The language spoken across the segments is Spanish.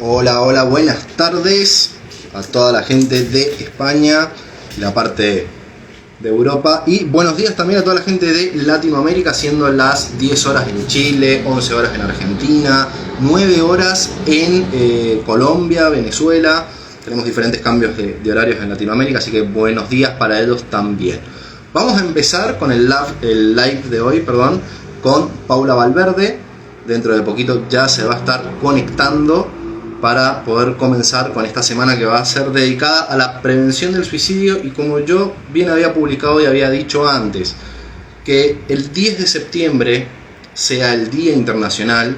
Hola, hola, buenas tardes a toda la gente de España y la parte de Europa. Y buenos días también a toda la gente de Latinoamérica, siendo las 10 horas en Chile, 11 horas en Argentina, 9 horas en Colombia, Venezuela. Tenemos diferentes cambios de horarios en Latinoamérica, así que buenos días para ellos también. Vamos a empezar con el live de hoy, con Paula Valverde. Dentro de poquito ya se va a estar conectando para poder comenzar con esta semana que va a ser dedicada a la prevención del suicidio. Y como yo bien había publicado y había dicho antes, que el 10 de septiembre sea el Día Internacional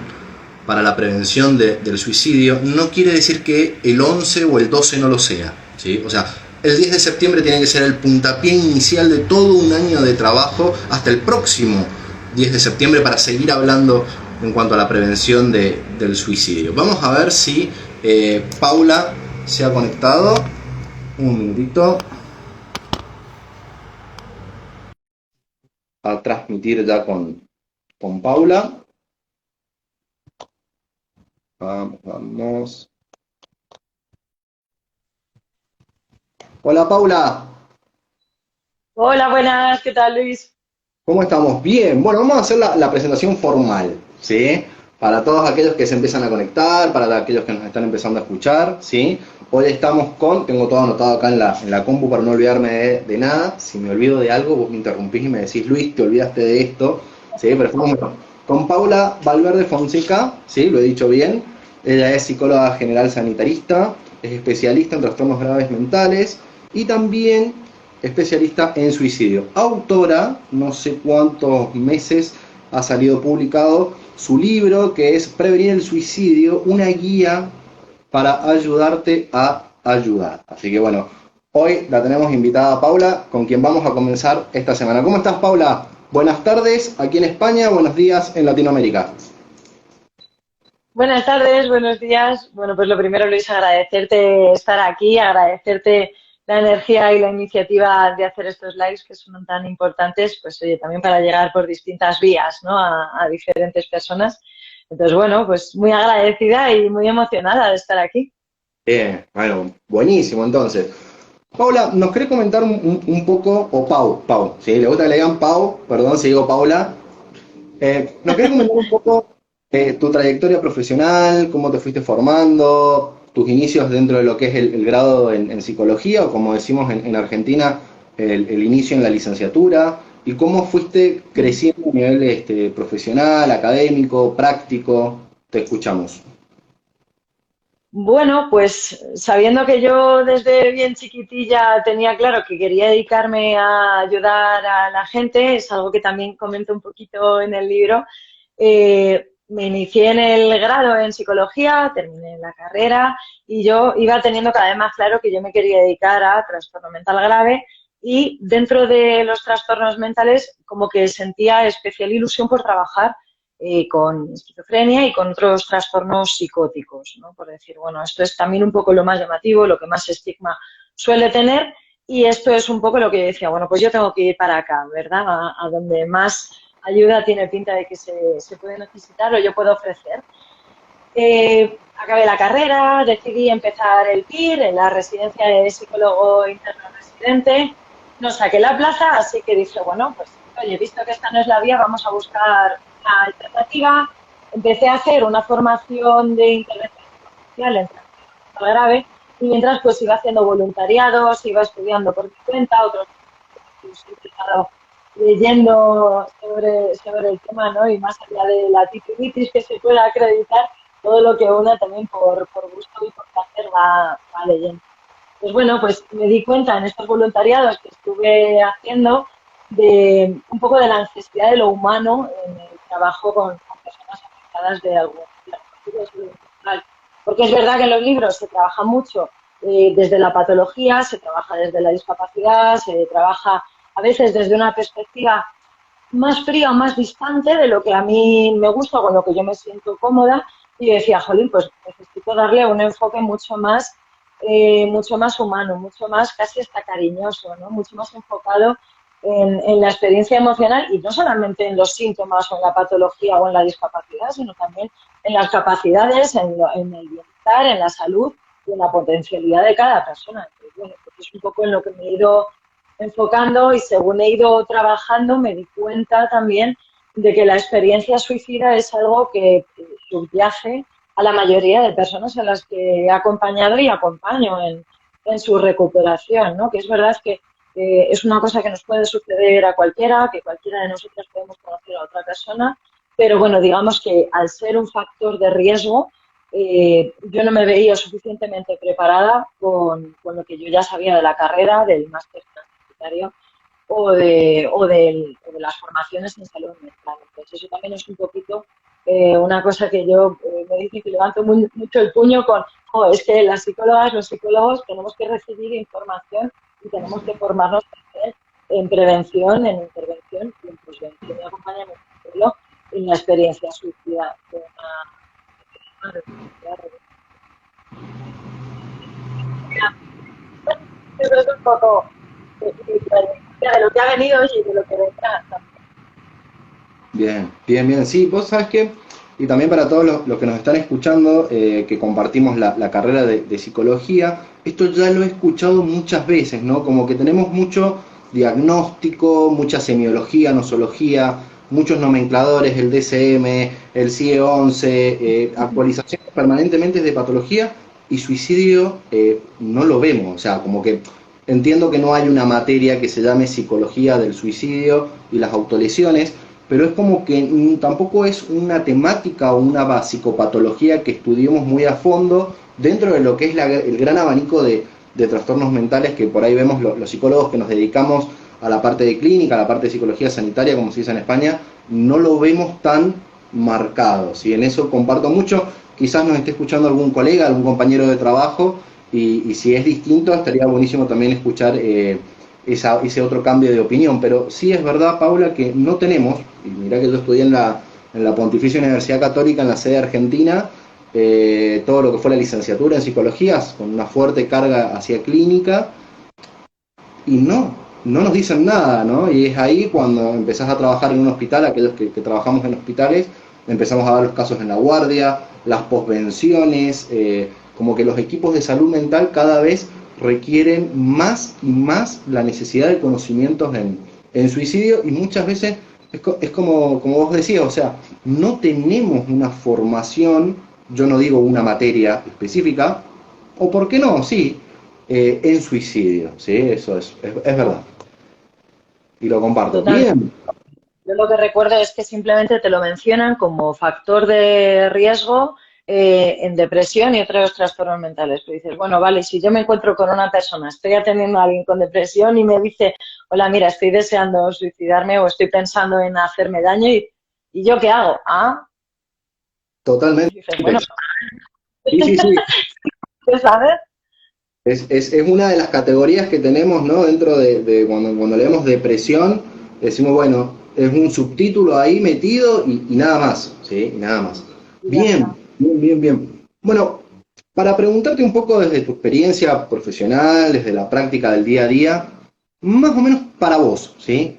para la Prevención del Suicidio, no quiere decir que el 11 o el 12 no lo sea, ¿sí? O sea, el 10 de septiembre tiene que ser el puntapié inicial de todo un año de trabajo hasta el próximo 10 de septiembre para seguir hablando en cuanto a la prevención del suicidio. Vamos a ver si Paula se ha conectado. Un minutito. A transmitir ya con Paula. Vamos. Hola Paula. Hola, buenas, ¿qué tal, Luis? ¿Cómo estamos? Bien. Bueno, vamos a hacer la presentación formal, ¿sí? Para todos aquellos que se empiezan a conectar, para aquellos que nos están empezando a escuchar, ¿sí? Hoy estamos tengo todo anotado acá en la compu para no olvidarme de nada. Si me olvido de algo, vos me interrumpís y me decís, Luis, te olvidaste de esto, ¿sí? Pero estamos con Paula Valverde Fonseca, ¿sí? Lo he dicho bien. Ella es psicóloga general sanitarista, es especialista en trastornos graves mentales y también especialista en suicidio. Autora, no sé cuántos meses ha salido publicado su libro, que es Prevenir el suicidio, una guía para ayudarte a ayudar. Así que bueno, hoy la tenemos invitada a Paula, con quien vamos a comenzar esta semana. ¿Cómo estás, Paula? Buenas tardes aquí en España, buenos días en Latinoamérica. Buenas tardes, buenos días. Bueno, pues lo primero, Luis, agradecerte estar aquí, agradecerte la energía y la iniciativa de hacer estos lives que son tan importantes, pues oye, también para llegar por distintas vías, ¿no? A diferentes personas. Entonces, bueno, pues muy agradecida y muy emocionada de estar aquí. Bien, bueno, buenísimo entonces. Paula, ¿nos querés comentar un poco, o Pau, si le gusta que le digan Pau, perdón si digo Paula, ¿nos querés comentar un poco tu trayectoria profesional, cómo te fuiste formando, tus inicios dentro de lo que es el grado en psicología, o como decimos en Argentina, el inicio en la licenciatura, y cómo fuiste creciendo a nivel profesional, académico, práctico? Te escuchamos. Bueno, pues sabiendo que yo desde bien chiquitilla tenía claro que quería dedicarme a ayudar a la gente, es algo que también comento un poquito en el libro. Me inicié en el grado en psicología, terminé la carrera y yo iba teniendo cada vez más claro que yo me quería dedicar a trastorno mental grave y dentro de los trastornos mentales como que sentía especial ilusión por trabajar con esquizofrenia y con otros trastornos psicóticos, ¿no? Por decir, bueno, esto es también un poco lo más llamativo, lo que más estigma suele tener y esto es un poco lo que yo decía, bueno, pues yo tengo que ir para acá, ¿verdad? A donde más ayuda tiene pinta de que se puede necesitar o yo puedo ofrecer. Acabé la carrera, decidí empezar el PIR en la residencia de psicólogo interno residente, no saqué la plaza, así que dije, bueno, pues oye, visto que esta no es la vía, vamos a buscar una alternativa. Empecé a hacer una formación de intervención social en trastorno mental grave y mientras pues iba haciendo voluntariados, iba estudiando por mi cuenta, otros he estado leyendo sobre el tema, ¿no? Y más allá de la titulitis que se pueda acreditar, todo lo que una también por gusto y por placer va leyendo. Pues bueno, pues me di cuenta en estos voluntariados que estuve haciendo de un poco de la necesidad de lo humano en el trabajo con personas afectadas de algún tipo. Porque es verdad que en los libros se trabaja mucho desde la patología, se trabaja desde la discapacidad, se trabaja a veces desde una perspectiva más fría o más distante de lo que a mí me gusta, con lo que yo me siento cómoda. Y yo decía, jolín, pues necesito darle un enfoque mucho más humano, mucho más casi hasta cariñoso, ¿no? Mucho más enfocado en la experiencia emocional y no solamente en los síntomas o en la patología o en la discapacidad, sino también en las capacidades, en el bienestar bienestar, en la salud y en la potencialidad de cada persona. Entonces, bueno, pues es un poco en lo que me he ido enfocando y según he ido trabajando me di cuenta también de que la experiencia suicida es algo que subyace a la mayoría de personas a las que he acompañado y acompaño en su recuperación, ¿no? Que es verdad que es una cosa que nos puede suceder a cualquiera, que cualquiera de nosotros podemos conocer a otra persona, pero bueno, digamos que al ser un factor de riesgo, yo no me veía suficientemente preparada con lo que yo ya sabía de la carrera, del máster universitario o de las formaciones en salud mental. Entonces, eso también es un poquito una cosa que yo me dice que levanto mucho el puño con, oh, es que las psicólogas, los psicólogos tenemos que recibir información y tenemos que formarnos también en prevención, en intervención y en prevención y acompañamiento en la experiencia suicida de es un poco de lo que ha venido y de lo que vendrá. Bien, bien, bien. Sí, vos sabes que, y también para todos los que nos están escuchando, que compartimos la carrera de psicología, esto ya lo he escuchado muchas veces, ¿no? Como que tenemos mucho diagnóstico, mucha semiología, nosología, muchos nomencladores, el DSM, el CIE-11, actualizaciones permanentemente de patología y suicidio no lo vemos, o sea, como que entiendo que no hay una materia que se llame psicología del suicidio y las autolesiones, pero es como que tampoco es una temática o una psicopatología que estudiemos muy a fondo dentro de lo que es el gran abanico de trastornos mentales que por ahí vemos los psicólogos que nos dedicamos a la parte de clínica, a la parte de psicología sanitaria, como se dice en España, no lo vemos tan marcado. ¿Sí? En eso comparto mucho, quizás nos esté escuchando algún colega, algún compañero de trabajo, y si es distinto, estaría buenísimo también escuchar ese otro cambio de opinión. Pero sí es verdad, Paula, que no tenemos, y mirá que yo estudié en la Pontificia Universidad Católica, en la sede argentina, todo lo que fue la licenciatura en psicologías, con una fuerte carga hacia clínica, y no nos dicen nada, ¿no? Y es ahí cuando empezás a trabajar en un hospital, aquellos que trabajamos en hospitales, empezamos a ver los casos en la guardia, las posvenciones, como que los equipos de salud mental cada vez requieren más y más la necesidad de conocimientos en suicidio y muchas veces es como vos decías, o sea, no tenemos una formación, yo no digo una materia específica, o por qué no, sí, en suicidio, ¿sí? Eso es verdad. Y lo comparto. Totalmente. Bien. Yo lo que recuerdo es que simplemente te lo mencionan como factor de riesgo en depresión y otros trastornos mentales. Tú dices, bueno, vale, si yo me encuentro con una persona, estoy atendiendo a alguien con depresión y me dice, hola, mira, estoy deseando suicidarme o estoy pensando en hacerme daño ¿y yo qué hago? Ah, Totalmente. dices, bueno, Sí, sí, sí. ¿qué sabes? Es una de las categorías que tenemos, ¿no? Dentro de cuando leemos depresión, decimos, bueno, es un subtítulo ahí metido y nada más, ¿sí? Y nada más. Y ya Bien, está. bien, bien, bien. Bueno, para preguntarte un poco desde tu experiencia profesional, desde la práctica del día a día, más o menos para vos, ¿sí?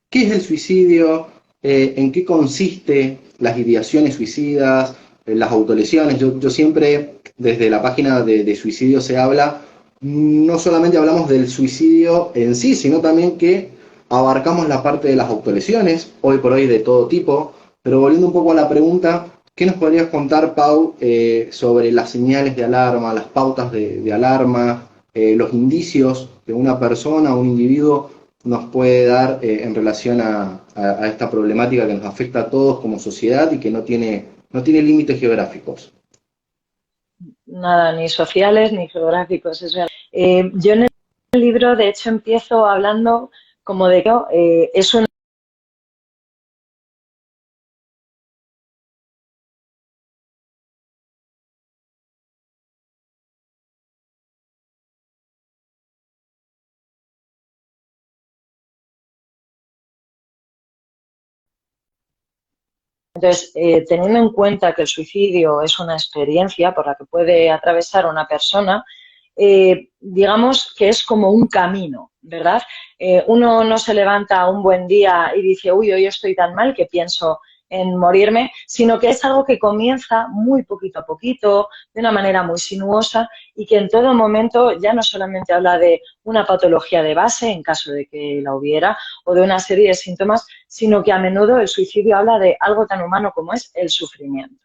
¿Qué es el suicidio? ¿En qué consiste las ideaciones suicidas? Las autolesiones. Yo siempre, desde la página de suicidio se habla, no solamente hablamos del suicidio en sí, sino también que abarcamos la parte de las autolesiones, hoy por hoy de todo tipo. Pero volviendo un poco a la pregunta, ¿qué nos podrías contar, Pau, sobre las señales de alarma, las pautas de alarma, los indicios que una persona o un individuo nos puede dar en relación a esta problemática que nos afecta a todos como sociedad y que no tiene límites geográficos? Nada, ni sociales ni geográficos, es verdad. Yo en el libro, de hecho, empiezo hablando como de que es una. Entonces, teniendo en cuenta que el suicidio es una experiencia por la que puede atravesar una persona, digamos que es como un camino, ¿verdad? Uno no se levanta un buen día y dice, uy, hoy estoy tan mal que pienso en morirme, sino que es algo que comienza muy poquito a poquito, de una manera muy sinuosa y que en todo momento ya no solamente habla de una patología de base, en caso de que la hubiera, o de una serie de síntomas, sino que a menudo el suicidio habla de algo tan humano como es el sufrimiento,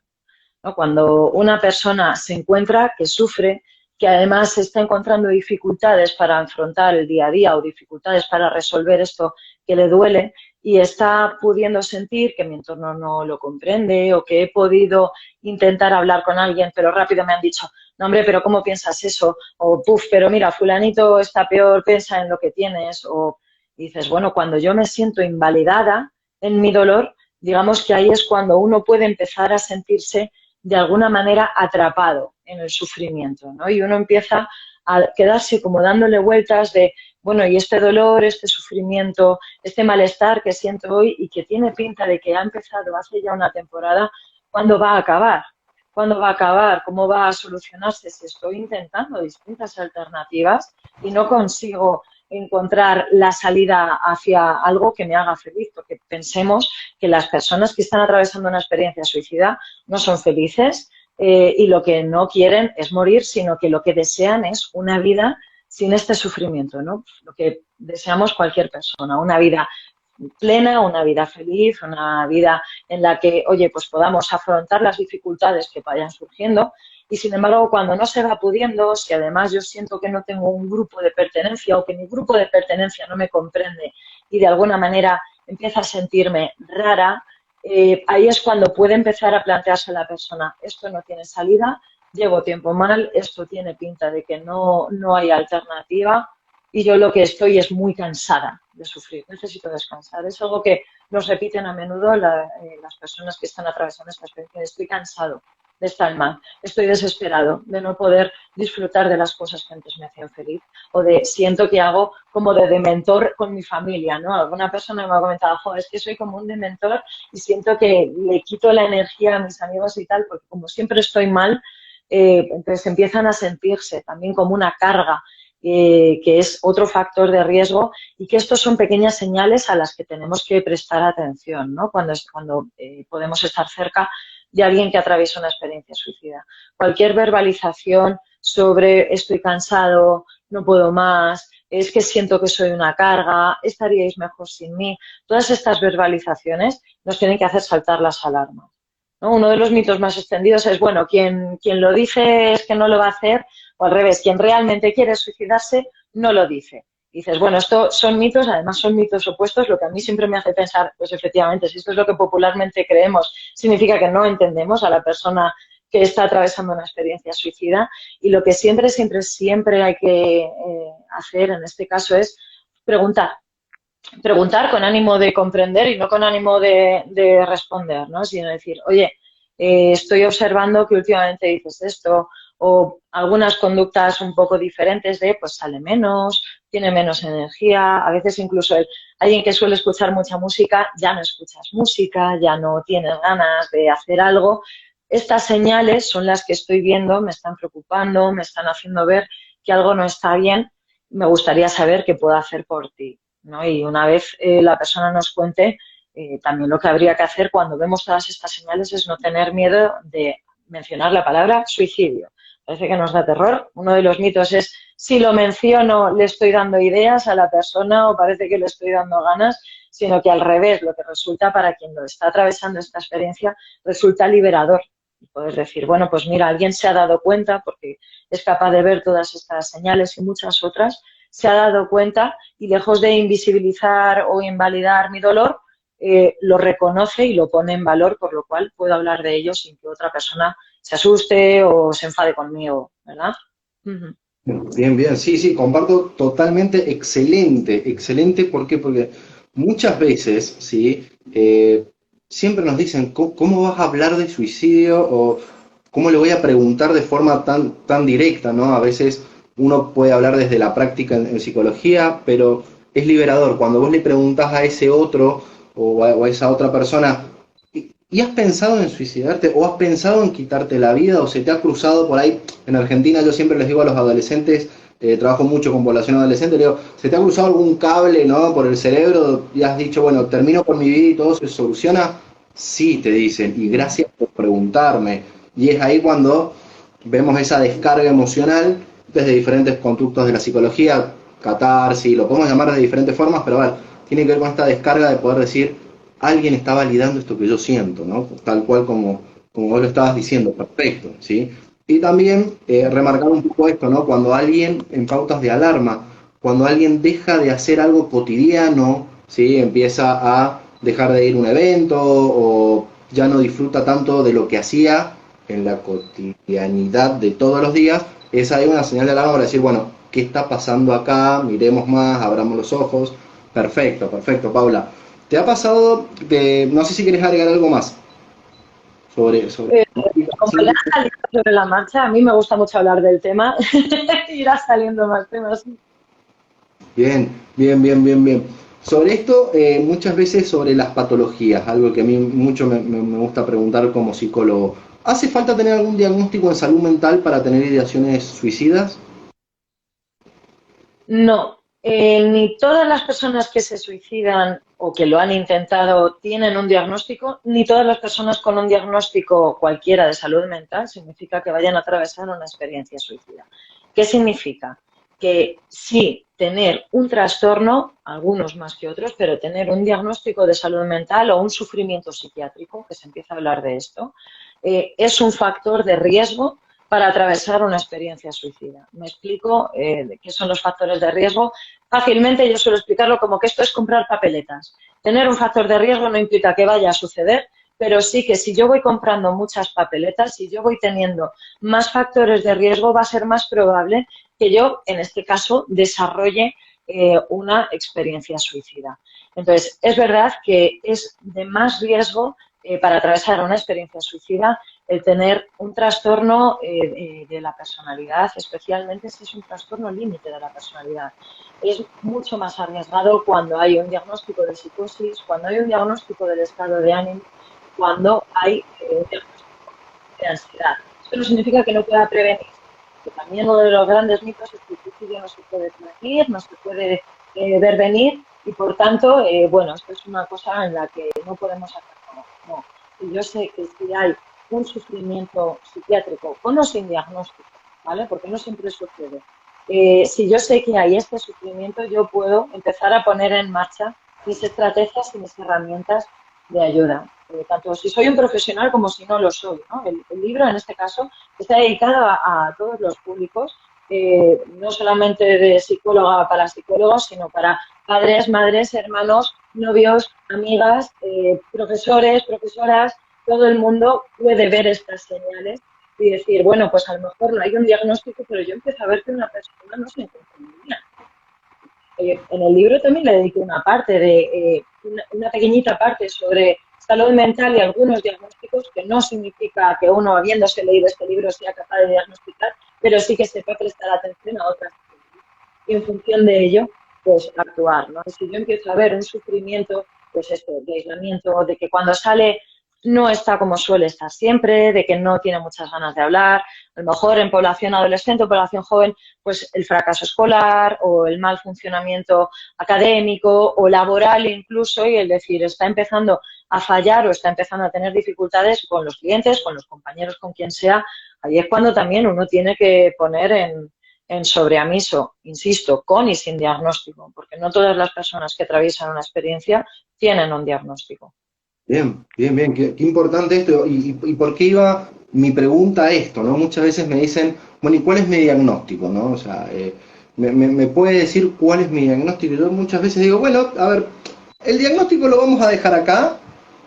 ¿no? Cuando una persona se encuentra que sufre, que además está encontrando dificultades para afrontar el día a día o dificultades para resolver esto que le duele y está pudiendo sentir que mi entorno no lo comprende o que he podido intentar hablar con alguien, pero rápido me han dicho, no, hombre, pero ¿cómo piensas eso? O, puf, pero mira, fulanito está peor, piensa en lo que tienes. O dices, bueno, cuando yo me siento invalidada en mi dolor, digamos que ahí es cuando uno puede empezar a sentirse de alguna manera atrapado en el sufrimiento, ¿no? Y uno empieza a quedarse como dándole vueltas de, bueno, y este dolor, este sufrimiento, este malestar que siento hoy y que tiene pinta de que ha empezado hace ya una temporada, ¿cuándo va a acabar? ¿Cuándo va a acabar? ¿Cómo va a solucionarse si estoy intentando distintas alternativas y no consigo encontrar la salida hacia algo que me haga feliz? Porque pensemos que las personas que están atravesando una experiencia suicida no son felices y lo que no quieren es morir, sino que lo que desean es una vida sin este sufrimiento, ¿no? Lo que deseamos cualquier persona, una vida plena, una vida feliz, una vida en la que, oye, pues podamos afrontar las dificultades que vayan surgiendo y, sin embargo, cuando no se va pudiendo, si además yo siento que no tengo un grupo de pertenencia o que mi grupo de pertenencia no me comprende y de alguna manera empieza a sentirme rara, ahí es cuando puede empezar a plantearse la persona, esto no tiene salida, llevo tiempo mal, esto tiene pinta de que no hay alternativa y yo lo que estoy es muy cansada de sufrir, necesito descansar. Es algo que nos repiten a menudo las personas que están atravesando esta experiencia. Estoy cansado de estar mal, estoy desesperado de no poder disfrutar de las cosas que antes me hacían feliz o de siento que hago como de dementor con mi familia, ¿no? Alguna persona me ha comentado, joder, es que soy como un dementor y siento que le quito la energía a mis amigos y tal, porque como siempre estoy mal, entonces empiezan a sentirse también como una carga, que es otro factor de riesgo y que estos son pequeñas señales a las que tenemos que prestar atención, ¿no? Cuando podemos estar cerca de alguien que atraviesa una experiencia suicida. Cualquier verbalización sobre estoy cansado, no puedo más, es que siento que soy una carga, estaríais mejor sin mí, todas estas verbalizaciones nos tienen que hacer saltar las alarmas, ¿no? Uno de los mitos más extendidos es, bueno, quien lo dice es que no lo va a hacer, o al revés, quien realmente quiere suicidarse no lo dice. Dices, bueno, esto son mitos, además son mitos opuestos, lo que a mí siempre me hace pensar, pues efectivamente, si esto es lo que popularmente creemos, significa que no entendemos a la persona que está atravesando una experiencia suicida y lo que siempre, siempre, siempre hay que hacer en este caso es preguntar. Preguntar con ánimo de comprender y no con ánimo de responder, ¿no? Sino decir, oye, estoy observando que últimamente dices esto o algunas conductas un poco diferentes de, pues sale menos, tiene menos energía, a veces incluso alguien que suele escuchar mucha música, ya no escuchas música, ya no tienes ganas de hacer algo. Estas señales son las que estoy viendo, me están preocupando, me están haciendo ver que algo no está bien, me gustaría saber qué puedo hacer por ti, ¿no? Y una vez la persona nos cuente, también lo que habría que hacer cuando vemos todas estas señales es no tener miedo de mencionar la palabra suicidio. Parece que nos da terror. Uno de los mitos es, si lo menciono, le estoy dando ideas a la persona o parece que le estoy dando ganas, sino que al revés, lo que resulta para quien lo está atravesando esta experiencia, resulta liberador. Y puedes decir, bueno, pues mira, alguien se ha dado cuenta, porque es capaz de ver todas estas señales y muchas otras, se ha dado cuenta y lejos de invisibilizar o invalidar mi dolor, lo reconoce y lo pone en valor, por lo cual puedo hablar de ello sin que otra persona se asuste o se enfade conmigo, ¿verdad? Uh-huh. Bien, bien, sí, sí, comparto totalmente, excelente, excelente, ¿por qué? Porque muchas veces, sí, siempre nos dicen, ¿cómo vas a hablar de suicidio? O ¿cómo le voy a preguntar de forma tan directa, ¿no? A veces uno puede hablar desde la práctica en psicología, pero es liberador cuando vos le preguntás a ese otro o a esa otra persona, ¿y has pensado en suicidarte? ¿O has pensado en quitarte la vida? ¿O se te ha cruzado por ahí? En Argentina yo siempre les digo a los adolescentes, trabajo mucho con población adolescente, le digo, ¿se te ha cruzado algún cable, ¿no? Por el cerebro y has dicho, bueno, termino con mi vida y todo se soluciona? Sí, te dicen, y gracias por preguntarme. Y es ahí cuando vemos esa descarga emocional desde diferentes conductos de la psicología, catarsis, lo podemos llamar de diferentes formas, pero a ver, tiene que ver con esta descarga de poder decir, alguien está validando esto que yo siento, ¿no? Tal cual como vos lo estabas diciendo, perfecto, ¿sí? Y también remarcar un poco esto, ¿no? Cuando alguien, en pautas de alarma, cuando alguien deja de hacer algo cotidiano, ¿sí? Empieza a dejar de ir a un evento o ya no disfruta tanto de lo que hacía en la cotidianidad de todos los días, esa es una señal de alarma para decir, bueno, ¿qué está pasando acá? Miremos más, abramos los ojos. Perfecto, perfecto, Paula. ¿Te ha pasado de, no sé si quieres agregar algo más sobre Eh, Como ya ha salido sobre la marcha, a mí me gusta mucho hablar del tema. Irá saliendo más temas. Bien, bien, bien, bien, bien. Sobre esto, muchas veces sobre las patologías, algo que a mí mucho me gusta preguntar como psicólogo. ¿Hace falta tener algún diagnóstico en salud mental para tener ideaciones suicidas? No, ni todas las personas que se suicidan o que lo han intentado tienen un diagnóstico, ni todas las personas con un diagnóstico cualquiera de salud mental significa que vayan a atravesar una experiencia suicida. ¿Qué significa? Que sí, tener un trastorno, algunos más que otros, pero tener un diagnóstico de salud mental o un sufrimiento psiquiátrico, que se empieza a hablar de esto, es un factor de riesgo para atravesar una experiencia suicida. Me explico qué son los factores de riesgo. Fácilmente yo suelo explicarlo como que esto es comprar papeletas. Tener un factor de riesgo no implica que vaya a suceder, pero sí que si yo voy comprando muchas papeletas, si yo voy teniendo más factores de riesgo, va a ser más probable que yo, en este caso, desarrolle una experiencia suicida. Entonces, es verdad que es de más riesgo para atravesar una experiencia suicida el tener un trastorno de la personalidad, especialmente si es un trastorno límite de la personalidad. Es mucho más arriesgado cuando hay un diagnóstico de psicosis, cuando hay un diagnóstico del estado de ánimo, cuando hay un diagnóstico de ansiedad. Esto no significa que no pueda prevenir, que también uno de los grandes mitos es que el suicidio no se puede prevenir, no se puede ver venir y por tanto, bueno, esto es una cosa en la que no podemos hacer nada. No. Y yo sé que si hay un sufrimiento psiquiátrico con o sin diagnóstico, ¿vale? Porque no siempre sucede. Si yo sé que hay este sufrimiento, yo puedo empezar a poner en marcha mis estrategias y mis herramientas de ayuda. Tanto si soy un profesional como si no lo soy, ¿no? El libro, en este caso, está dedicado a todos los públicos, no solamente de psicóloga para psicólogos, sino para padres, madres, hermanos, novios, amigas, profesores, profesoras, todo el mundo puede ver estas señales y decir, bueno, pues a lo mejor no hay un diagnóstico, pero yo empiezo a ver que una persona no se encuentra muy bien. En el libro también le dediqué una parte una pequeñita parte sobre salud mental y algunos diagnósticos, que no significa que uno, habiéndose leído este libro, sea capaz de diagnosticar, pero sí que sepa prestar atención a otras cosas. Y en función de ello, pues actuar, ¿no? Y si yo empiezo a ver un sufrimiento, pues esto, de aislamiento, de que cuando sale no está como suele estar siempre, de que no tiene muchas ganas de hablar, a lo mejor en población adolescente o población joven, pues el fracaso escolar o el mal funcionamiento académico o laboral incluso, y el decir, está empezando a fallar o está empezando a tener dificultades con los clientes, con los compañeros, con quien sea, ahí es cuando también uno tiene que poner en sobreaviso, insisto, con y sin diagnóstico, porque no todas las personas que atraviesan una experiencia tienen un diagnóstico. Bien, bien, bien, qué importante esto. Y por qué iba mi pregunta a esto, ¿no? Muchas veces me dicen, bueno, ¿y cuál es mi diagnóstico, no? O sea, me puede decir cuál es mi diagnóstico. Yo muchas veces digo, bueno, a ver, el diagnóstico lo vamos a dejar acá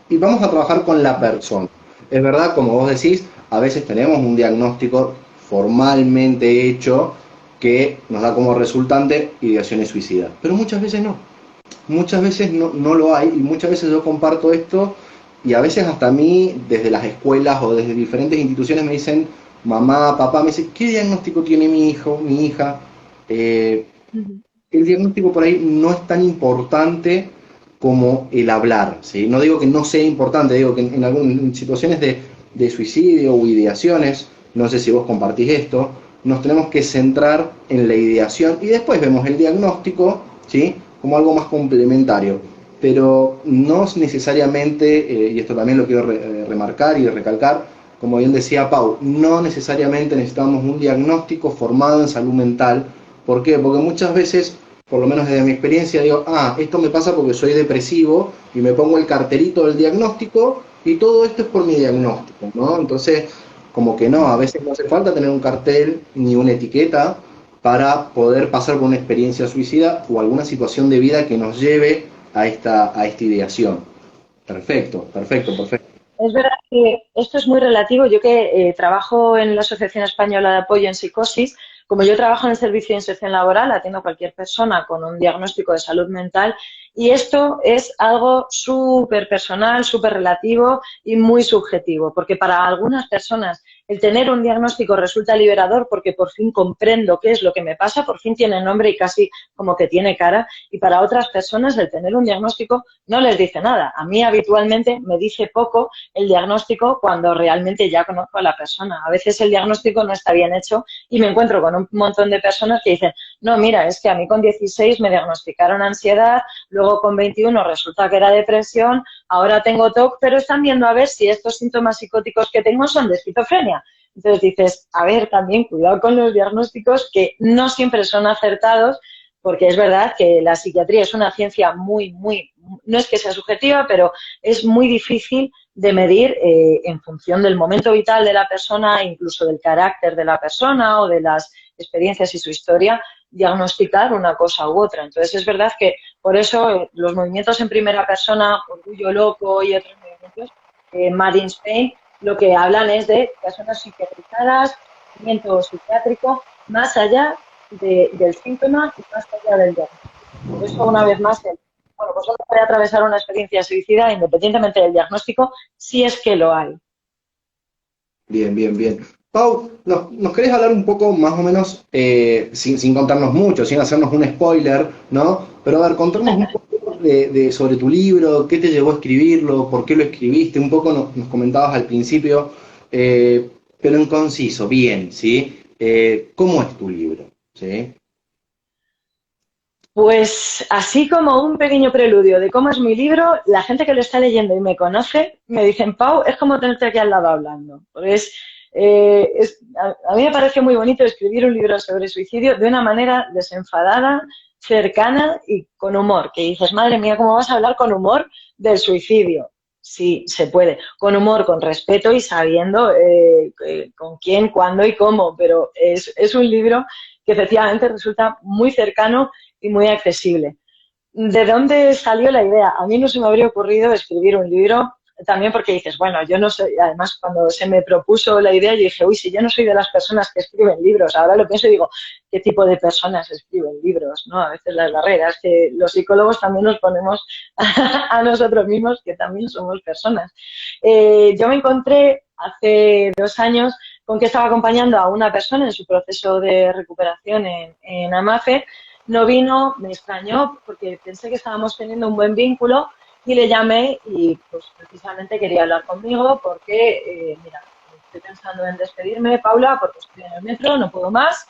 y vamos a trabajar con la persona. Es verdad, como vos decís, a veces tenemos un diagnóstico formalmente hecho que nos da como resultante ideaciones suicidas, pero muchas veces no. Muchas veces no lo hay y muchas veces yo comparto esto y a veces hasta a mí desde las escuelas o desde diferentes instituciones me dicen, mamá, papá, me dicen, ¿qué diagnóstico tiene mi hijo, mi hija? Eh, Uh -huh. el diagnóstico por ahí no es tan importante como el hablar, ¿sí? No digo que no sea importante, digo que en algunas situaciones de suicidio o ideaciones, no sé si vos compartís esto, nos tenemos que centrar en la ideación y después vemos el diagnóstico, ¿sí? Como algo más complementario. pero no necesariamente, y esto también lo quiero remarcar y recalcar, como bien decía Pau, no necesariamente necesitamos un diagnóstico formado en salud mental. ¿Por qué? Porque muchas veces, por lo menos desde mi experiencia, digo, esto me pasa porque soy depresivo y me pongo el cartelito del diagnóstico y todo esto es por mi diagnóstico, ¿no? Entonces, como que no, a veces no hace falta tener un cartel ni una etiqueta para poder pasar por una experiencia suicida o alguna situación de vida que nos lleve a esta ideación. Perfecto, perfecto, perfecto. Es verdad que esto es muy relativo. Yo que trabajo en la Asociación Española de Apoyo en Psicosis, como yo trabajo en el servicio de inserción laboral, atiendo a cualquier persona con un diagnóstico de salud mental y esto es algo súper personal, súper relativo y muy subjetivo, porque para algunas personas el tener un diagnóstico resulta liberador porque por fin comprendo qué es lo que me pasa, por fin tiene nombre y casi como que tiene cara, y para otras personas el tener un diagnóstico no les dice nada. A mí habitualmente me dice poco el diagnóstico cuando realmente ya conozco a la persona. A veces el diagnóstico no está bien hecho y me encuentro con un montón de personas que dicen, no, mira, es que a mí con 16 me diagnosticaron ansiedad, luego con 21 resulta que era depresión, ahora tengo TOC, pero están viendo a ver si estos síntomas psicóticos que tengo son de esquizofrenia. Entonces dices, a ver, también cuidado con los diagnósticos que no siempre son acertados, porque es verdad que la psiquiatría es una ciencia no es que sea subjetiva, pero es muy difícil de medir en función del momento vital de la persona, incluso del carácter de la persona o de las experiencias y su historia, diagnosticar una cosa u otra. Entonces es verdad que por eso los movimientos en primera persona, Orgullo Loco y otros movimientos, Mad in Spain, lo que hablan es de personas psiquiatrizadas, tratamiento psiquiátrico, más allá del síntoma y más allá del diagnóstico. Por eso, una vez más, bueno, pues uno puede atravesar una experiencia suicida independientemente del diagnóstico, si es que lo hay. Bien, bien, bien. Pau, ¿nos querés hablar un poco más o menos, sin contarnos mucho, sin hacernos un spoiler, ¿no? Pero a ver, contarnos un poco sobre tu libro, qué te llevó a escribirlo, por qué lo escribiste, un poco nos comentabas al principio, eh, pero en conciso, bien, ¿sí? ¿Cómo es tu libro? ¿Sí? Pues así como un pequeño preludio de cómo es mi libro, la gente que lo está leyendo y me conoce me dicen, Pau, es como tenerte aquí al lado hablando. Pues a mí me parece muy bonito escribir un libro sobre suicidio de una manera desenfadada, cercana y con humor. Que dices, madre mía, ¿cómo vas a hablar con humor del suicidio? Sí, se puede. Con humor, con respeto y sabiendo con quién, cuándo y cómo. Pero es un libro que efectivamente resulta muy cercano y muy accesible. ¿De dónde salió la idea? A mí no se me habría ocurrido escribir un libro, también porque dices, bueno, yo no soy, además cuando se me propuso la idea, yo dije, uy, si yo no soy de las personas que escriben libros, ahora lo pienso y digo, ¿qué tipo de personas escriben libros? ¿No? A veces las barreras, que los psicólogos también nos ponemos a nosotros mismos, que también somos personas. Yo me encontré hace 2 años con que estaba acompañando a una persona en su proceso de recuperación en Amafe. No vino, me extrañó porque pensé que estábamos teniendo un buen vínculo y le llamé y pues precisamente quería hablar conmigo porque, mira, estoy pensando en despedirme, Paula, porque estoy en el metro, no puedo más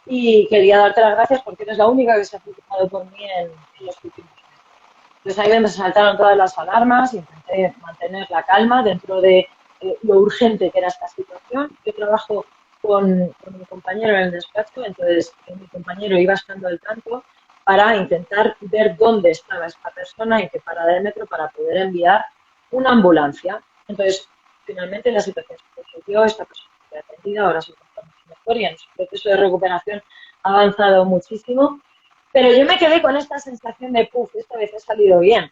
y quería darte las gracias porque eres la única que se ha preocupado por mí en los últimos meses. Entonces ahí me saltaron todas las alarmas, intenté mantener la calma dentro de lo urgente que era esta situación. Yo trabajo con mi compañero en el despacho, entonces mi compañero iba estando al tanto para intentar ver dónde estaba esta persona, en qué parada del metro, para poder enviar una ambulancia. Entonces, finalmente la situación se resolvió, esta persona fue atendida, ahora se encuentra mucho mejor y en su proceso de recuperación ha avanzado muchísimo. Pero yo me quedé con esta sensación de, puff, esta vez ha salido bien.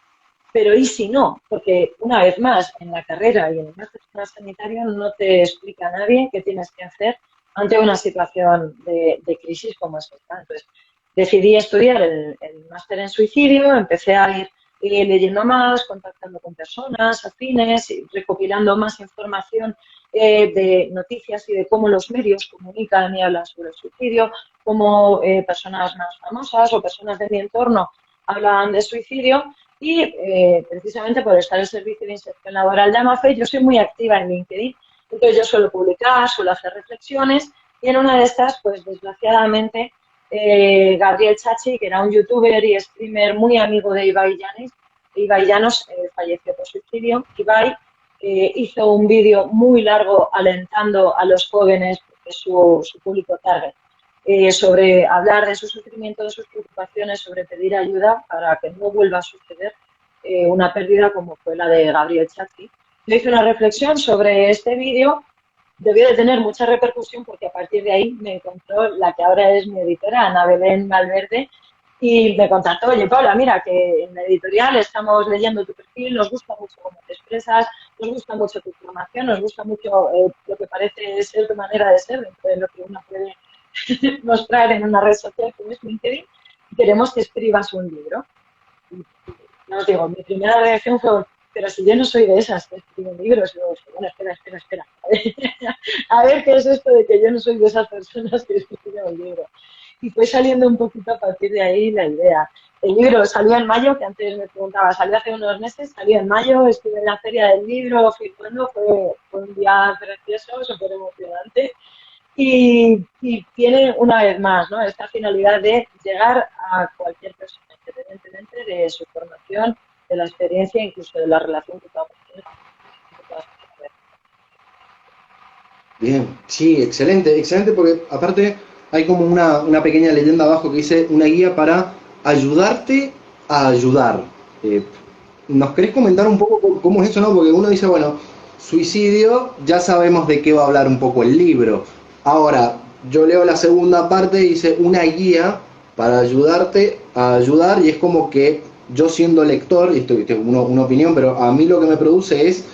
Pero ¿y si no? Porque una vez más, en la carrera y en el máster sanitario no te explica nadie qué tienes que hacer ante una situación de crisis como es esta. Entonces, decidí estudiar el máster en suicidio, empecé a ir leyendo más, contactando con personas afines, recopilando más información de noticias y de cómo los medios comunican y hablan sobre el suicidio, cómo personas más famosas o personas de mi entorno hablan de suicidio. Y precisamente por estar en el servicio de inserción laboral de Amafe, yo soy muy activa en LinkedIn. Entonces yo suelo publicar, suelo hacer reflexiones y en una de estas, pues desgraciadamente, Gabriel Chachi, que era un youtuber y streamer muy amigo de Ibai Llanes, Ibai Llanos falleció por suicidio. Ibai hizo un vídeo muy largo alentando a los jóvenes, porque es su público target, sobre hablar de su sufrimiento, de sus preocupaciones, sobre pedir ayuda para que no vuelva a suceder una pérdida como fue la de Gabriel Chatti. Yo hice una reflexión sobre este vídeo, debió de tener mucha repercusión porque a partir de ahí me encontró la que ahora es mi editora, Ana Belén Valverde, y me contactó: oye, Paula, mira, que en la editorial estamos leyendo tu perfil, nos gusta mucho cómo te expresas, nos gusta mucho tu formación, nos gusta mucho lo que parece ser tu manera de ser dentro de lo que uno puede mostrar en una red social como es LinkedIn, y queremos que escribas un libro. Y, no digo, mi primera reacción fue: pero si yo no soy de esas que escriben libros. Y luego dije: bueno, espera. A ver qué es esto de que yo no soy de esas personas que escriben un libro. Y fue saliendo un poquito a partir de ahí la idea. El libro salió en mayo, que antes me preguntaba, salió hace unos meses, salió en mayo, estuve en la feria del libro, firmando, fue un día precioso, súper emocionante. Y tiene, una vez más, ¿no?, esta finalidad de llegar a cualquier persona, independientemente de su formación, de la experiencia, incluso de la relación que podamos tener. Bien, sí, excelente, excelente, porque aparte hay como una pequeña leyenda abajo que dice una guía para ayudarte a ayudar. Eh, ¿Nos querés comentar un poco cómo es eso, no? Porque uno dice, bueno, suicidio, ya sabemos de qué va a hablar un poco el libro. Ahora, yo leo la segunda parte y dice una guía para ayudarte a ayudar, y es como que yo siendo lector, y esto es una opinión, pero a mí lo que me produce es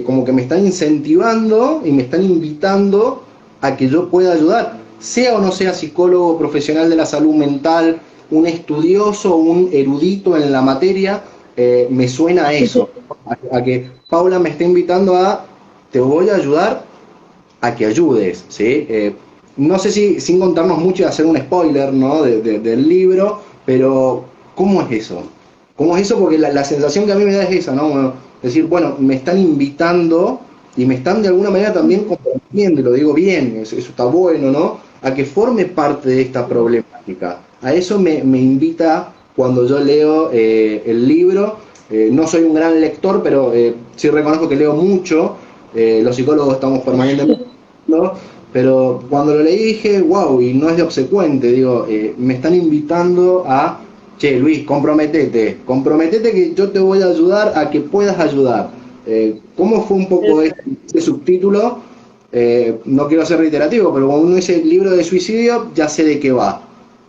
como que me están incentivando y me están invitando a que yo pueda ayudar, sea o no sea psicólogo profesional de la salud mental, un estudioso, un erudito en la materia. Me suena a eso, a que Paula me está invitando a, te voy a ayudar a que ayudes, ¿sí? No sé si, sin contarnos mucho y hacer un spoiler, ¿no?, del libro, pero ¿cómo es eso? ¿Cómo es eso? Porque la sensación que a mí me da es esa, ¿no? Bueno, decir, bueno, me están invitando y me están de alguna manera también comprometiendo, y lo digo bien, eso está bueno, ¿no?, a que forme parte de esta problemática. A eso me invita cuando yo leo el libro. No soy un gran lector, pero sí reconozco que leo mucho. Los psicólogos estamos permanentemente, ¿no? Pero cuando lo leí dije, wow, y no es de obsecuente, digo, me están invitando a, che, Luis, comprometete que yo te voy a ayudar a que puedas ayudar. ¿Cómo fue un poco este subtítulo? No quiero ser reiterativo, pero cuando uno dice libro de suicidio, ya sé de qué va.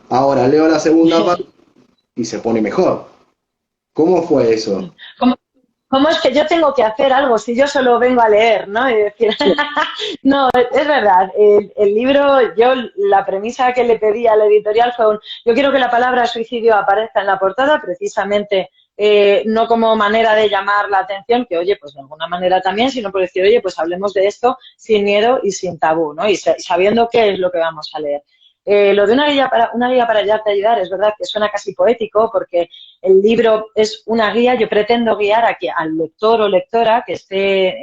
Ahora leo la segunda parte y se pone mejor. ¿Cómo fue eso? ¿Cómo es que yo tengo que hacer algo si yo solo vengo a leer, ¿no? Y decir, no, es verdad, el libro, yo la premisa que le pedí a la editorial fue yo quiero que la palabra suicidio aparezca en la portada, precisamente no como manera de llamar la atención, que oye, pues de alguna manera también, sino por decir, oye, pues hablemos de esto sin miedo y sin tabú, ¿no? Y sabiendo qué es lo que vamos a leer. Lo de una guía para ayudarte a ayudar, es verdad que suena casi poético, porque el libro es una guía. Yo pretendo guiar al lector o lectora que esté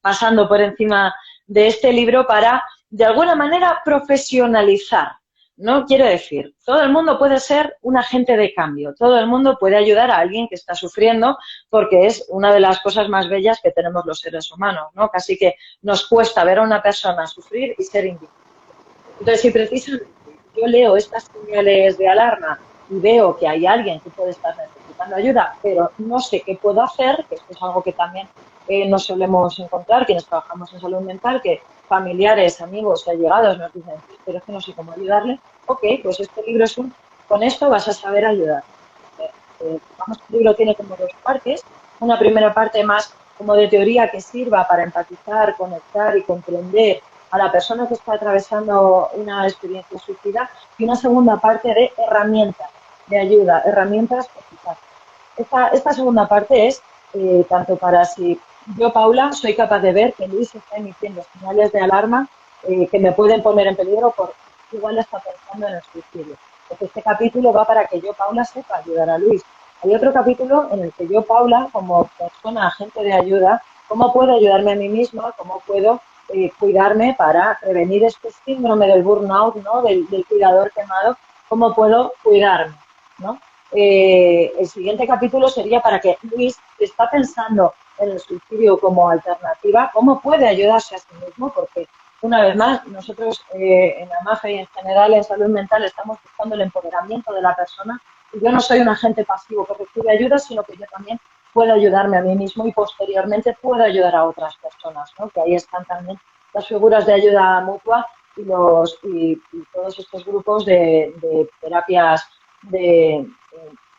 pasando por encima de este libro para, de alguna manera, profesionalizar, ¿no? Quiero decir, todo el mundo puede ser un agente de cambio, todo el mundo puede ayudar a alguien que está sufriendo, porque es una de las cosas más bellas que tenemos los seres humanos, ¿no? Casi que nos cuesta ver a una persona sufrir y ser indiferente. Entonces, si precisamente yo leo estas señales de alarma y veo que hay alguien que puede estar necesitando ayuda, pero no sé qué puedo hacer, que esto es algo que también nos solemos encontrar, quienes trabajamos en salud mental, que familiares, amigos, allegados nos dicen, pero es que no sé cómo ayudarle. Ok, pues este libro es con esto vas a saber ayudar. Vamos, el libro tiene como dos partes. Una primera parte más como de teoría que sirva para empatizar, conectar y comprender a la persona que está atravesando una experiencia suicida, y una segunda parte de herramientas de ayuda, herramientas eficaces. Esta segunda parte es tanto para si yo, Paula, soy capaz de ver que Luis está emitiendo señales de alarma que me pueden poner en peligro por igual está pensando en el suicidio. Entonces, este capítulo va para que yo, Paula, sepa ayudar a Luis. Hay otro capítulo en el que yo, Paula, como persona, agente de ayuda, cómo puedo ayudarme a mí misma, cómo puedo cuidarme para prevenir este síndrome del burnout, ¿no? Del cuidador quemado, cómo puedo cuidarme, ¿no? el siguiente capítulo sería para que Luis, que está pensando en el suicidio como alternativa, cómo puede ayudarse a sí mismo, porque una vez más, nosotros en AMAFE y en general en salud mental estamos buscando el empoderamiento de la persona y yo no soy un agente pasivo que recibe ayuda, sino que yo también puedo ayudarme a mí mismo y posteriormente puedo ayudar a otras personas, ¿no? Que ahí están también las figuras de ayuda mutua y todos estos grupos de terapias de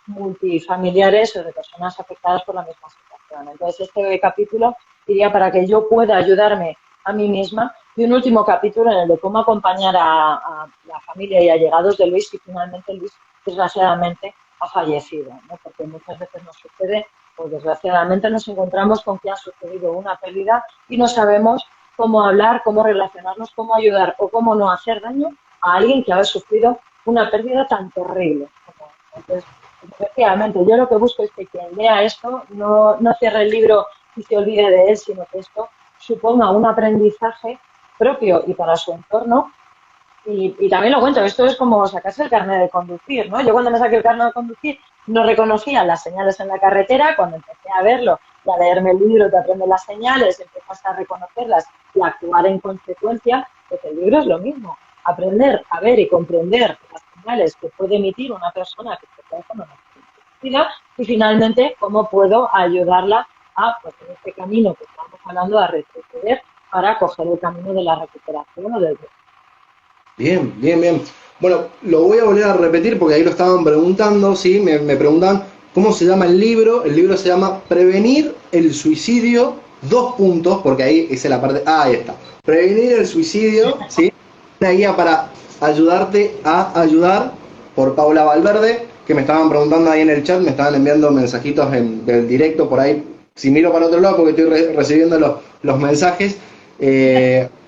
multifamiliares o de personas afectadas por la misma situación. Entonces, este capítulo iría para que yo pueda ayudarme a mí misma y un último capítulo en el de cómo acompañar a la familia y allegados de Luis, y finalmente Luis, desgraciadamente, ha fallecido, ¿no? Porque muchas veces nos sucede, pues desgraciadamente nos encontramos con que ha sucedido una pérdida y no sabemos cómo hablar, cómo relacionarnos, cómo ayudar o cómo no hacer daño a alguien que ha sufrido una pérdida tan terrible. Entonces, efectivamente, yo lo que busco es que quien lea esto no cierre el libro y se olvide de él, sino que esto suponga un aprendizaje propio y para su entorno. Y también lo cuento, esto es como sacarse el carnet de conducir, ¿no? Yo cuando me saqué el carnet de conducir no reconocía las señales en la carretera, cuando empecé a verlo y a leerme el libro, te aprendes las señales, empiezas a reconocerlas y a actuar en consecuencia, pues el libro es lo mismo. Aprender a ver y comprender las señales que puede emitir una persona que se puede con una vida y finalmente cómo puedo ayudarla a, pues en este camino que estamos hablando, a retroceder para coger el camino de la recuperación o del. Bien, bien, bien. Bueno, lo voy a volver a repetir porque ahí lo estaban preguntando, ¿sí? Me preguntan cómo se llama el libro. El libro se llama Prevenir el suicidio, dos puntos, porque ahí es la parte. Ah, ahí está. Prevenir el suicidio, ¿sí? Una guía para ayudarte a ayudar, por Paula Valverde, que me estaban preguntando ahí en el chat, me estaban enviando mensajitos del directo por ahí. Si miro para otro lado, porque estoy recibiendo los mensajes.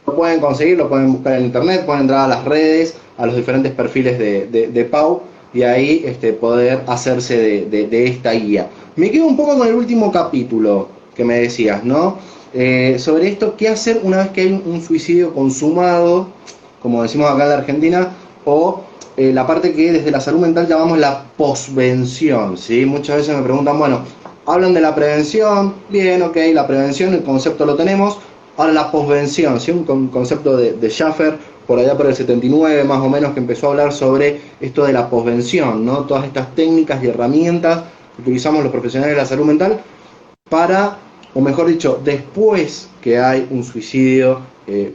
Lo pueden conseguir, lo pueden buscar en internet, pueden entrar a las redes, a los diferentes perfiles de Pau y ahí poder hacerse de esta guía. Me quedo un poco con el último capítulo que me decías, ¿no? Sobre esto, ¿qué hacer una vez que hay un suicidio consumado, como decimos acá en la Argentina, o la parte que desde la salud mental llamamos la posvención, ¿sí? Muchas veces me preguntan, bueno, hablan de la prevención, bien, ok, la prevención, el concepto lo tenemos. Ahora la posvención, ¿sí? Un concepto de Schaffer, por allá por el 79 más o menos, que empezó a hablar sobre esto de la posvención, ¿no? Todas estas técnicas y herramientas que utilizamos los profesionales de la salud mental para, o mejor dicho, después que hay un suicidio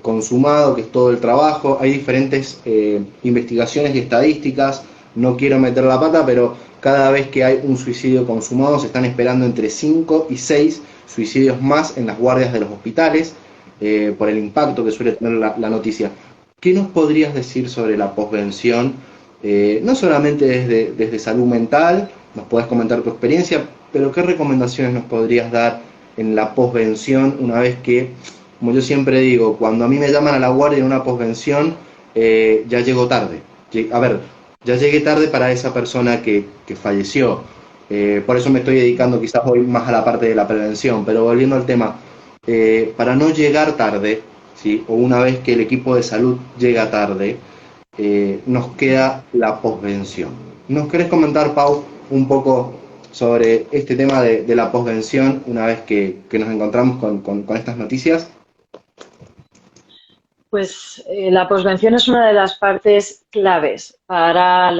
consumado, que es todo el trabajo, hay diferentes investigaciones y estadísticas, no quiero meter la pata, pero cada vez que hay un suicidio consumado se están esperando entre 5 y 6 suicidios más en las guardias de los hospitales, por el impacto que suele tener la noticia. ¿Qué nos podrías decir sobre la posvención? No solamente desde salud mental, nos puedes comentar tu experiencia, pero ¿qué recomendaciones nos podrías dar en la posvención una vez que, como yo siempre digo, cuando a mí me llaman a la guardia en una posvención, ya llego tarde? A ver, ya llegué tarde para esa persona que falleció. Por eso me estoy dedicando quizás hoy más a la parte de la prevención, pero volviendo al tema, para no llegar tarde, ¿sí? O una vez que el equipo de salud llega tarde, nos queda la posvención. ¿Nos querés comentar, Pau, un poco sobre este tema de la posvención una vez que nos encontramos con estas noticias? Pues la posvención es una de las partes claves para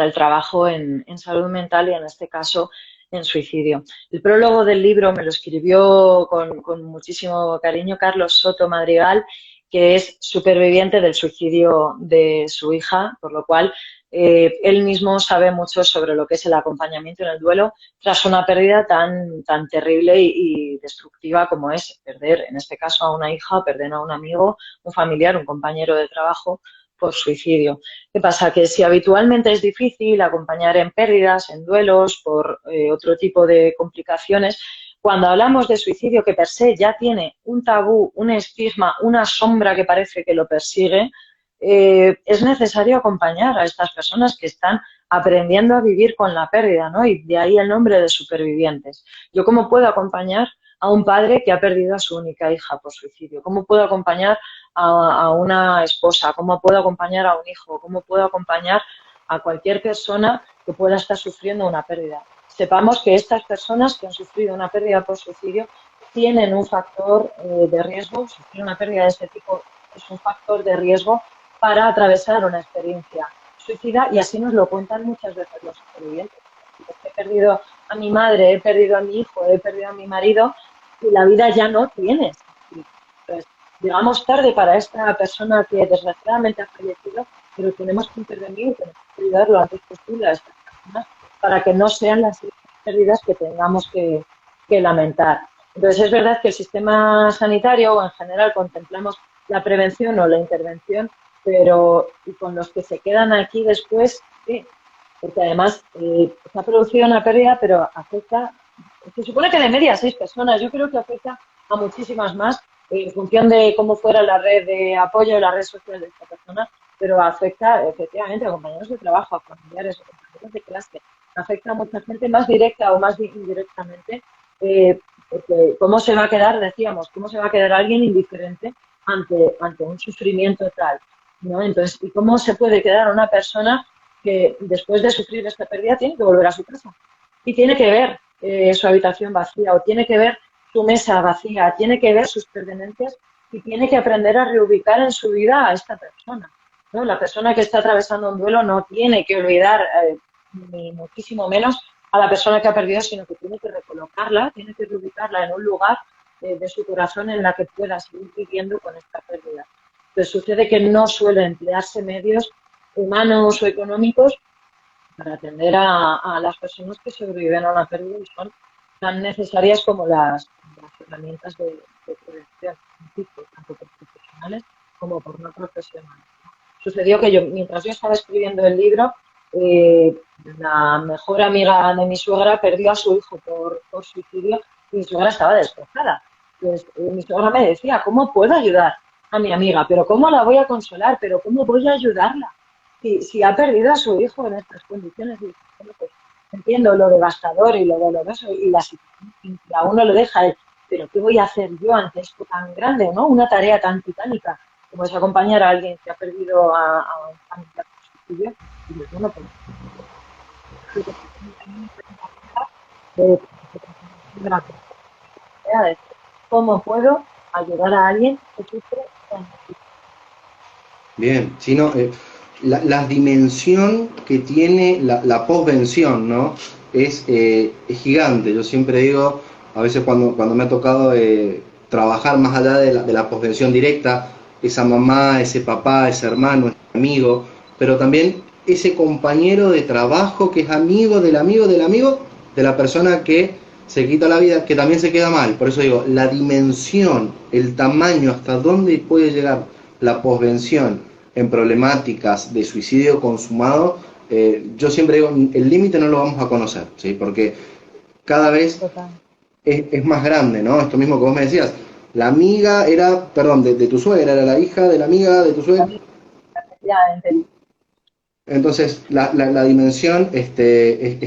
el trabajo en salud mental y en este caso en suicidio. El prólogo del libro me lo escribió con muchísimo cariño Carlos Soto Madrigal, que es superviviente del suicidio de su hija, por lo cual él mismo sabe mucho sobre lo que es el acompañamiento en el duelo tras una pérdida tan terrible y destructiva como es perder, en este caso, a una hija, perder a un amigo, un familiar, un compañero de trabajo por suicidio. ¿Qué pasa? Que si habitualmente es difícil acompañar en pérdidas, en duelos, por otro tipo de complicaciones, cuando hablamos de suicidio que per se ya tiene un tabú, un estigma, una sombra que parece que lo persigue, es necesario acompañar a estas personas que están aprendiendo a vivir con la pérdida, ¿no? Y de ahí el nombre de supervivientes. ¿Yo cómo puedo acompañar a un padre que ha perdido a su única hija por suicidio? ¿Cómo puedo acompañar a una esposa? ¿Cómo puedo acompañar a un hijo? ¿Cómo puedo acompañar a cualquier persona que pueda estar sufriendo una pérdida. Sepamos que estas personas que han sufrido una pérdida por suicidio tienen un factor de riesgo, sufrir una pérdida de este tipo es un factor de riesgo para atravesar una experiencia suicida, y así nos lo cuentan muchas veces los supervivientes. He perdido a mi madre, he perdido a mi hijo, he perdido a mi marido, y la vida ya no tiene sentido. Entonces, llegamos tarde para esta persona que desgraciadamente ha fallecido, pero tenemos que intervenir, tenemos que ayudar lo antes posible a estas personas para que no sean las pérdidas que tengamos que lamentar. Entonces, es verdad que el sistema sanitario, o en general, contemplamos la prevención o la intervención, pero y con los que se quedan aquí después, sí, porque además se ha producido una pérdida, pero afecta, se supone que de media a 6 personas, yo creo que afecta a muchísimas más, en función de cómo fuera la red de apoyo, la red social de esta persona, pero afecta efectivamente a compañeros de trabajo, a familiares, a compañeros de clase, afecta a mucha gente más directa o más indirectamente, porque cómo se va a quedar, decíamos, cómo se va a quedar alguien indiferente ante un sufrimiento tal, ¿no? Entonces, ¿y cómo se puede quedar una persona que después de sufrir esta pérdida tiene que volver a su casa y tiene que ver su habitación vacía, o tiene que ver su mesa vacía, tiene que ver sus pertenencias y tiene que aprender a reubicar en su vida a esta persona, ¿no? La persona que está atravesando un duelo no tiene que olvidar, ni muchísimo menos, a la persona que ha perdido, sino que tiene que recolocarla, tiene que reubicarla en un lugar de su corazón en la que pueda seguir viviendo con esta pérdida. Pues sucede que no suele emplearse medios humanos o económicos para atender a las personas que sobreviven a una pérdida, y son tan necesarias como las herramientas de prevención, tanto por profesionales como por no profesionales. Sucedió que mientras yo estaba escribiendo el libro, la mejor amiga de mi suegra perdió a su hijo por suicidio, y mi suegra estaba destrozada. Entonces, mi suegra me decía, ¿cómo puedo ayudar a mi amiga? ¿Pero cómo la voy a consolar? ¿Pero cómo voy a ayudarla? Si ha perdido a su hijo en estas condiciones. Y, bueno, pues, entiendo lo devastador y lo doloroso y la situación que a uno lo deja, pero ¿qué voy a hacer yo ante esto tan grande, ¿no? Una tarea tan titánica como es acompañar a alguien que ha perdido a un familiar por suicidio. Y pues, bueno, pues, ¿cómo puedo ayudar a alguien que sufre? Bien, sino la dimensión que tiene la posvención, ¿no? Es gigante. Yo siempre digo, a veces cuando me ha tocado trabajar más allá de la posvención directa, esa mamá, ese papá, ese hermano, ese amigo, pero también ese compañero de trabajo que es amigo del amigo del amigo de la persona que se quita la vida, que también se queda mal. Por eso digo, la dimensión, el tamaño, hasta dónde puede llegar la posvención en problemáticas de suicidio consumado, yo siempre digo, el límite no lo vamos a conocer, ¿sí? Porque cada vez es más grande, ¿no? Esto mismo que vos me decías, la amiga era, perdón, de tu suegra, era la hija de la amiga de tu suegra. Entonces, la dimensión es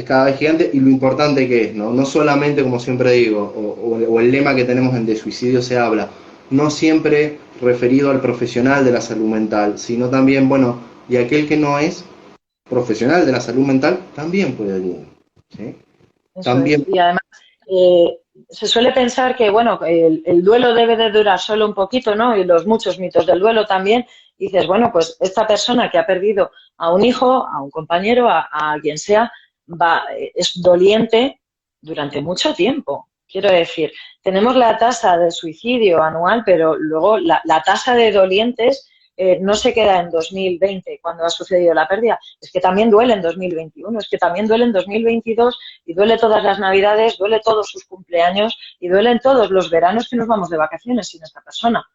cada vez gigante, y lo importante que es, ¿no? No solamente, como siempre digo, o el lema que tenemos en De Suicidio se habla, no siempre referido al profesional de la salud mental, sino también, bueno, y aquel que no es profesional de la salud mental también puede ayudar, ¿sí? También. Y además, se suele pensar que, bueno, el duelo debe de durar solo un poquito, ¿no? Y los muchos mitos del duelo también. Y dices, bueno, pues esta persona que ha perdido a un hijo, a un compañero, a quien sea, es doliente durante mucho tiempo. Quiero decir, tenemos la tasa de suicidio anual, pero luego la tasa de dolientes no se queda en 2020, cuando ha sucedido la pérdida. Es que también duele en 2021, es que también duele en 2022, y duele todas las Navidades, duele todos sus cumpleaños, y duelen todos los veranos que nos vamos de vacaciones sin esta persona.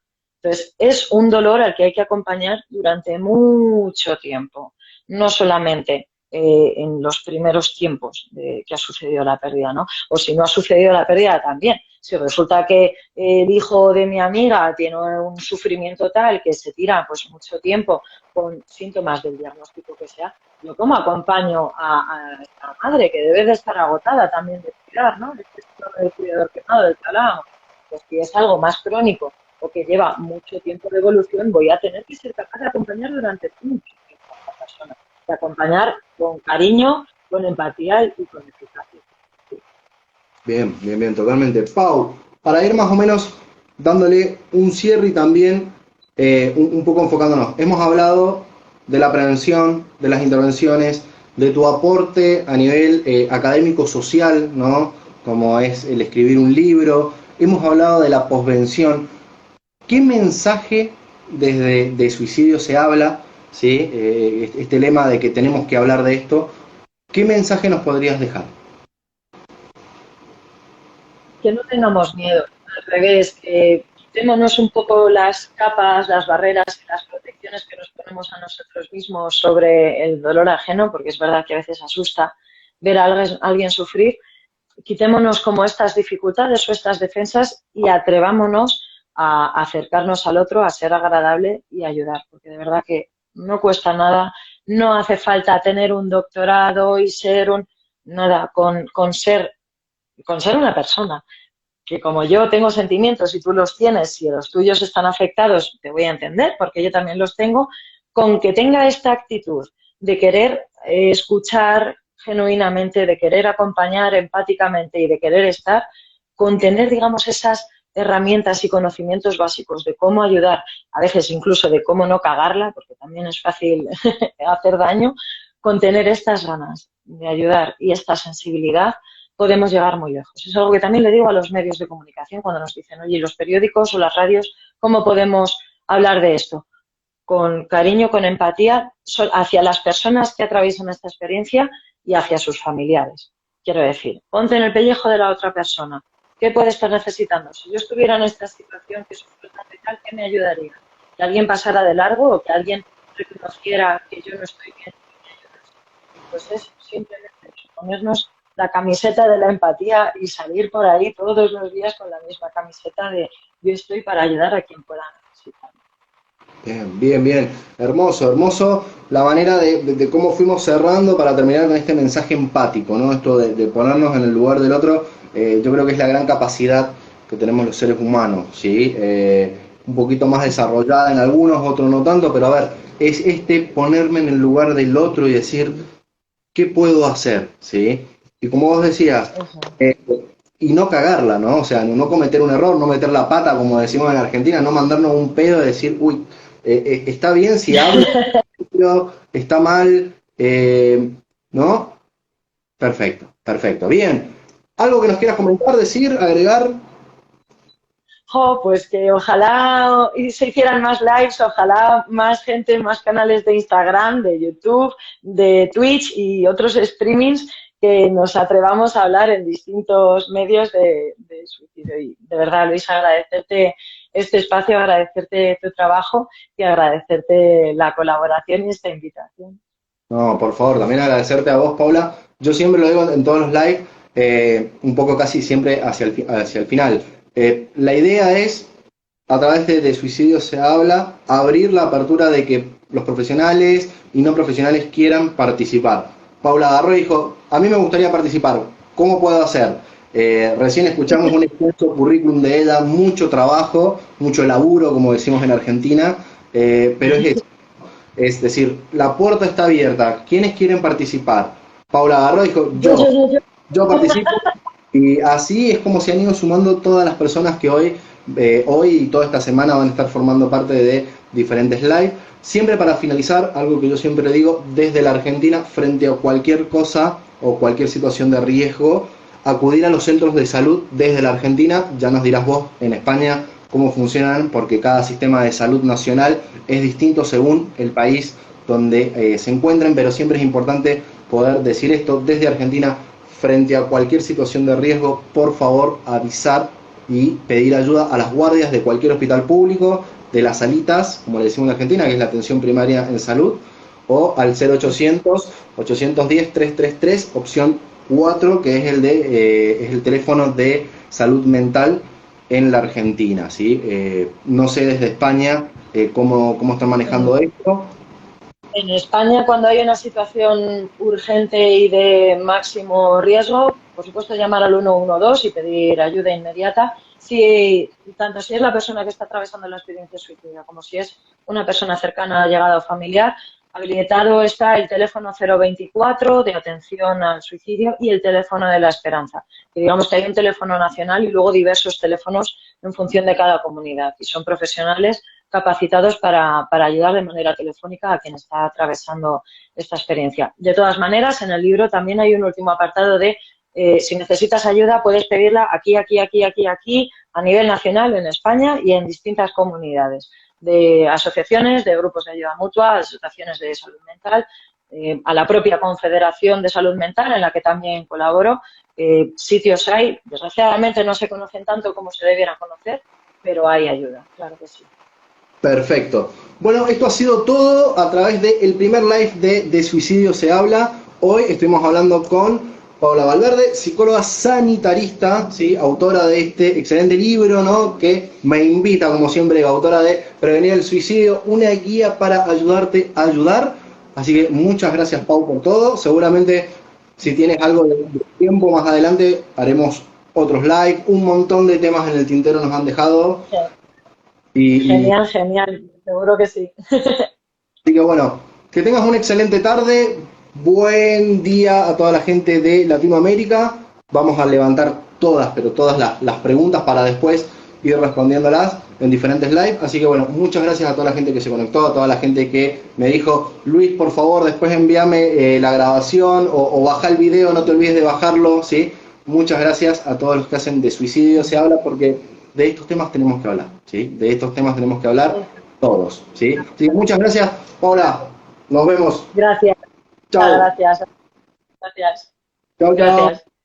Entonces, es un dolor al que hay que acompañar durante mucho tiempo, no solamente en los primeros tiempos de que ha sucedido la pérdida, ¿no? O si no ha sucedido la pérdida también. Si resulta que el hijo de mi amiga tiene un sufrimiento tal que se tira pues mucho tiempo con síntomas del diagnóstico que sea, yo cómo acompaño a esta madre que debe de estar agotada también de cuidar, ¿no? Este síndrome del cuidador quemado del que hablábamos. Pues si es algo más crónico o que lleva mucho tiempo de evolución, voy a tener que ser capaz de acompañar durante mucho tiempo a esta persona. De acompañar con cariño, con empatía y con eficacia. Sí. Bien, bien, bien, totalmente. Pau, para ir más o menos dándole un cierre y también un poco enfocándonos. Hemos hablado de la prevención, de las intervenciones, de tu aporte a nivel académico-social, ¿no? Como es el escribir un libro. Hemos hablado de la posvención. ¿Qué mensaje desde de suicidio se habla? ¿Sí? Este lema de que tenemos que hablar de esto. ¿Qué mensaje nos podrías dejar? Que no tengamos miedo, al revés, que quitémonos un poco las capas, las barreras y las protecciones que nos ponemos a nosotros mismos sobre el dolor ajeno, porque es verdad que a veces asusta ver a alguien sufrir. Quitémonos como estas dificultades o estas defensas y atrevámonos a acercarnos al otro, a ser agradable y ayudar, porque de verdad que no cuesta nada, no hace falta tener un doctorado y ser nada, con ser una persona que como yo tengo sentimientos y tú los tienes y los tuyos están afectados, te voy a entender porque yo también los tengo, con que tenga esta actitud de querer escuchar genuinamente, de querer acompañar empáticamente y de querer estar, con tener, digamos, esas herramientas y conocimientos básicos de cómo ayudar, a veces incluso de cómo no cagarla, porque también es fácil hacer daño, con tener estas ganas de ayudar y esta sensibilidad, podemos llegar muy lejos. Es algo que también le digo a los medios de comunicación cuando nos dicen, oye, los periódicos o las radios, ¿cómo podemos hablar de esto? Con cariño, con empatía hacia las personas que atraviesan esta experiencia y hacia sus familiares. Quiero decir, ponte en el pellejo de la otra persona. ¿Qué puede estar necesitando? Si yo estuviera en esta situación que sufro tanto y tal, ¿qué me ayudaría? ¿Que alguien pasara de largo o que alguien reconociera que yo no estoy bien? Pues es simplemente ponernos la camiseta de la empatía y salir por ahí todos los días con la misma camiseta de yo estoy para ayudar a quien pueda necesitar. Bien, bien, bien. Hermoso, hermoso la manera de cómo fuimos cerrando para terminar con este mensaje empático, ¿no? Esto de ponernos en el lugar del otro, yo creo que es la gran capacidad que tenemos los seres humanos, ¿sí? Un poquito más desarrollada en algunos, otros no tanto, pero a ver, es ponerme en el lugar del otro y decir, ¿qué puedo hacer? ¿Sí? Y como vos decías, eh, y no cagarla, ¿no? O sea, no cometer un error, no meter la pata, como decimos en Argentina, no mandarnos un pedo y decir, uy, está bien si hablo, está mal, ¿no? Perfecto, perfecto. Bien. ¿Algo que nos quieras comentar, decir, agregar? Pues que ojalá se hicieran más lives, ojalá más gente, más canales de Instagram, de YouTube, de Twitch y otros streamings que nos atrevamos a hablar en distintos medios de suicidio. Y de verdad, Luis, agradecerte este espacio, agradecerte tu trabajo y agradecerte la colaboración y esta invitación. No, por favor, también agradecerte a vos, Paula. Yo siempre lo digo en todos los live, un poco casi siempre hacia el final. La idea es, a través de Suicidio se habla, abrir la apertura de que los profesionales y no profesionales quieran participar. Paula agarró y dijo, a mí me gustaría participar, ¿cómo puedo hacer? Recién escuchamos un extenso currículum de ella, mucho trabajo, mucho laburo, como decimos en Argentina, pero es eso. Es decir, la puerta está abierta. ¿Quiénes quieren participar? Paula agarró y dijo, yo participo. Y así es como se han ido sumando todas las personas que hoy y toda esta semana van a estar formando parte de diferentes live. Siempre para finalizar, algo que yo siempre digo, desde la Argentina, frente a cualquier cosa o cualquier situación de riesgo, acudir a los centros de salud desde la Argentina. Ya nos dirás vos en España cómo funcionan, porque cada sistema de salud nacional es distinto según el país donde se encuentren, pero siempre es importante poder decir esto desde Argentina. Frente a cualquier situación de riesgo, por favor avisar y pedir ayuda a las guardias de cualquier hospital público, de las salitas, como le decimos en Argentina, que es la atención primaria en salud, o al 0800 810 333, opción 4, que es el teléfono de salud mental en la Argentina, ¿sí? No sé desde España cómo están manejando esto. En España, cuando hay una situación urgente y de máximo riesgo, por supuesto llamar al 112 y pedir ayuda inmediata. Tanto si es la persona que está atravesando la experiencia suicida como si es una persona cercana, allegada o familiar, Habilitado está el teléfono 024 de atención al suicidio y el teléfono de la esperanza. Y digamos que hay un teléfono nacional y luego diversos teléfonos en función de cada comunidad. Y son profesionales capacitados para ayudar de manera telefónica a quien está atravesando esta experiencia. De todas maneras, en el libro también hay un último apartado de si necesitas ayuda, puedes pedirla aquí, aquí, aquí, aquí, aquí, a nivel nacional en España y en distintas comunidades, de asociaciones, de grupos de ayuda mutua, asociaciones de salud mental, a la propia Confederación de Salud Mental, en la que también colaboro. Sitios hay, desgraciadamente no se conocen tanto como se debiera conocer, pero hay ayuda, claro que sí. Perfecto. Bueno, esto ha sido todo a través del primer live de Suicidio se habla. Hoy estuvimos hablando con Paula Valverde, psicóloga sanitarista, ¿sí? Autora de este excelente libro, ¿no? Que me invita, como siempre, autora de Prevenir el Suicidio, una guía para ayudarte a ayudar. Así que muchas gracias, Pau, por todo. Seguramente, si tienes algo de tiempo más adelante, haremos otros live. Un montón de temas en el tintero nos han dejado. Genial, genial, seguro que sí. Así que bueno, que tengas una excelente tarde, buen día a toda la gente de Latinoamérica. Vamos a levantar todas, pero todas las preguntas para después ir respondiéndolas en diferentes lives. Así que bueno, muchas gracias a toda la gente que se conectó, a toda la gente que me dijo, Luis, por favor, después envíame la grabación o baja el video, no te olvides de bajarlo, ¿sí? Muchas gracias a todos los que hacen de Suicidio se habla, porque de estos temas tenemos que hablar, ¿sí? De estos temas tenemos que hablar todos, ¿sí? Así que muchas gracias, Paula. Nos vemos. Gracias. Chao. Gracias. Gracias. Chao, chao. Gracias.